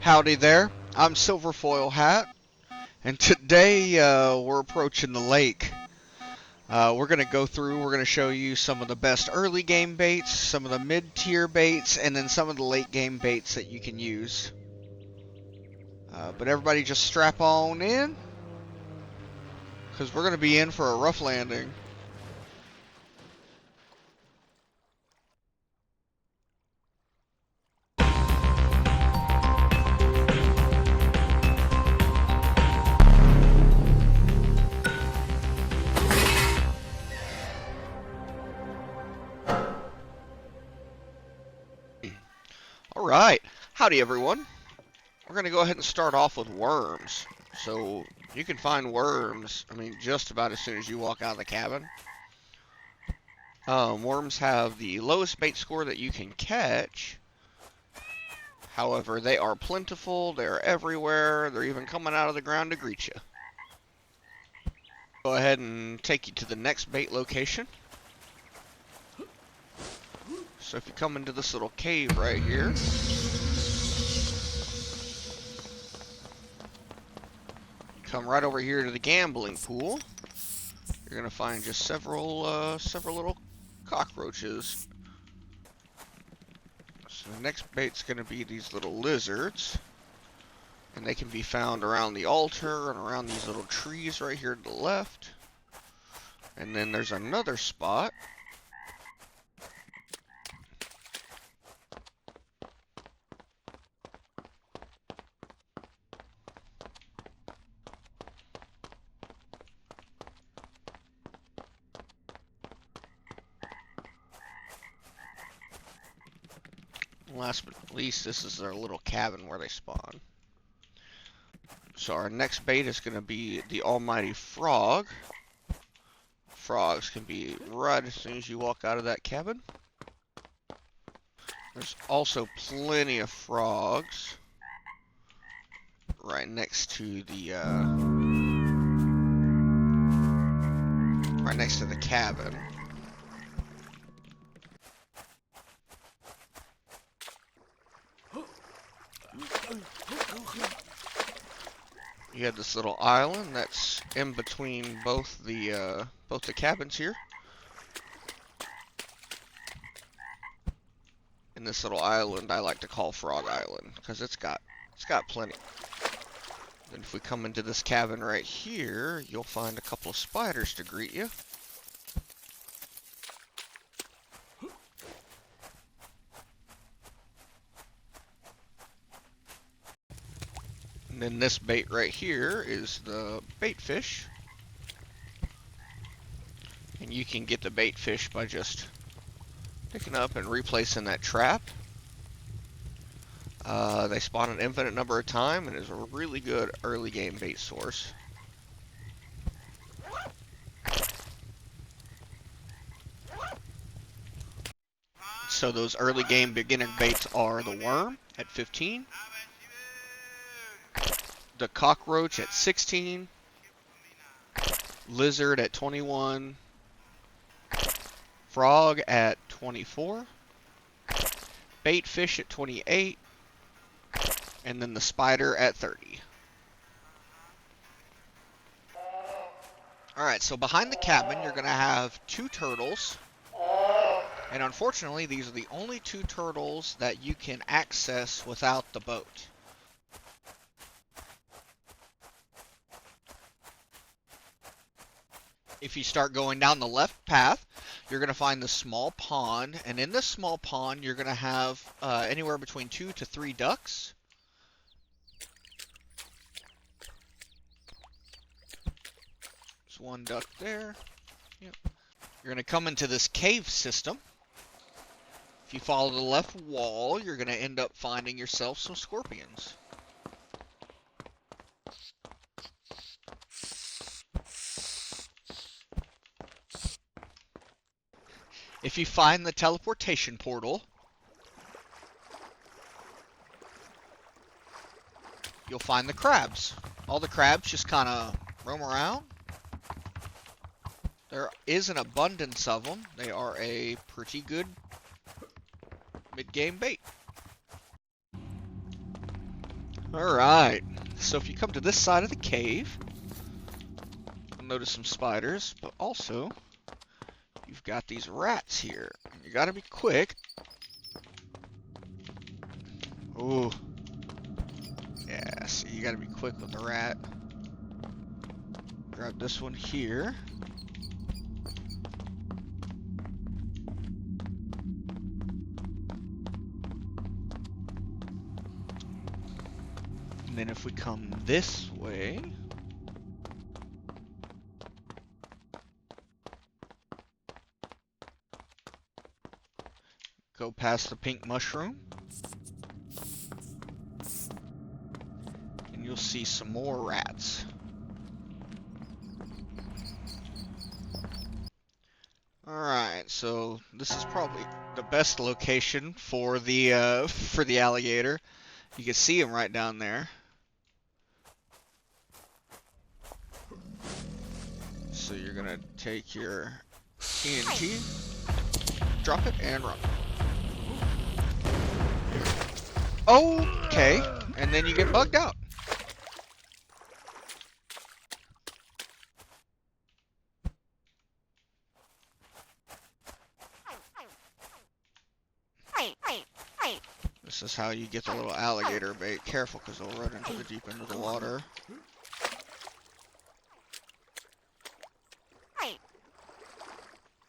Howdy there, I'm Silverfoil Hat, and today we're approaching the lake. We're going to go through, we're going to show you some of the best early game baits, some of the mid-tier baits, and then some of the late game baits that you can use. But everybody just strap on in, because we're going to be in for a rough landing. Alright, howdy everyone. We're going to go ahead and start off with worms. So, you can find worms, just about as soon as you walk out of the cabin. Worms have the lowest bait score that you can catch. However, they are plentiful, they're everywhere, they're even coming out of the ground to greet you. Go ahead and take you to the next bait location. So if you come into this little cave right here, come right over here to the gambling pool. You're gonna find just several little cockroaches. So the next bait's gonna be these little lizards, and they can be found around the altar and around these little trees right here to the left. And then there's another spot. Last but not least, this is their little cabin where they spawn. So our next bait is going to be the almighty frog. Frogs can be right as soon as you walk out of that cabin. There's also plenty of frogs right next to the cabin. You have this little island that's in between both the cabins here. And this little island I like to call Frog Island because it's got plenty. Then if we come into this cabin right here, you'll find a couple of spiders to greet you. And then this bait right here is the bait fish. And you can get the bait fish by just picking up and replacing that trap. They spawn an infinite number of times and is a really good early game bait source. So those early game beginner baits are the worm at 15, the cockroach at 16, lizard at 21, frog at 24, bait fish at 28, and then the spider at 30. Alright, so behind the cabin you're going to have two turtles. And unfortunately, these are the only two turtles that you can access without the boat. If you start going down the left path, you're going to find the small pond. And in this small pond, you're going to have anywhere between 2 to 3 ducks. There's one duck there. Yep. You're going to come into this cave system. If you follow the left wall, you're going to end up finding yourself some scorpions. If you find the teleportation portal, you'll find the crabs. All the crabs just kind of roam around. There is an abundance of them. They are a pretty good mid-game bait. Alright, so if you come to this side of the cave, you'll notice some spiders, but also you've got these rats here. You gotta be quick. Ooh. Yeah, so you gotta be quick with the rat. Grab this one here. And then if we come this way, go past the pink mushroom, and you'll see some more rats. Alright, so this is probably the best location for the alligator. You can see him right down there. So you're gonna take your TNT, drop it, and run. Okay, and then you get bugged out. This is how you get the little alligator bait. Careful, because they'll run into the deep end of the water.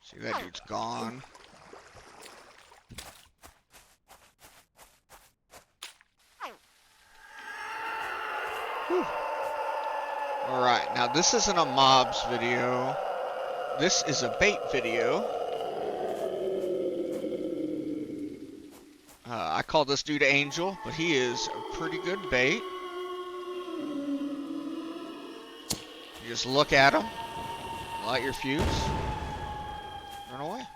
See, that dude's gone. Alright, now this isn't a mobs video. This is a bait video. I call this dude Angel, but he is a pretty good bait. You just look at him, light your fuse, run away.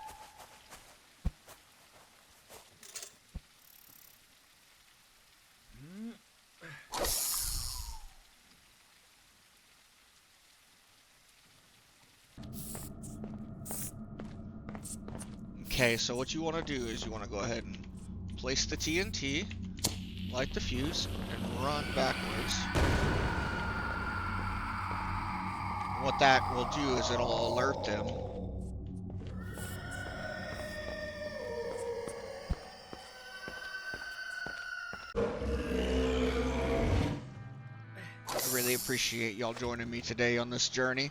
Okay, so what you want to do is you want to go ahead and place the TNT, light the fuse, and run backwards. What that will do is it'll alert them. I really appreciate y'all joining me today on this journey.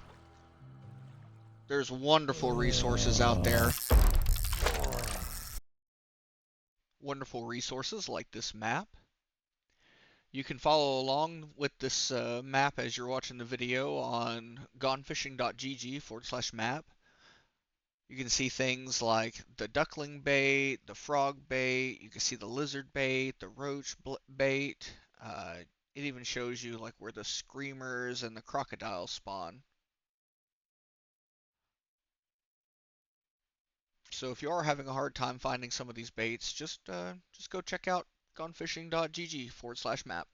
There's wonderful resources out there. Wonderful resources like this map. You can follow along with this map as you're watching the video on gonefishing.gg/map. You can see things like the duckling bait, the frog bait, you can see the lizard bait, the roach bait. It even shows you like where the screamers and the crocodiles spawn. So if you are having a hard time finding some of these baits, just go check out gonefishing.gg/map.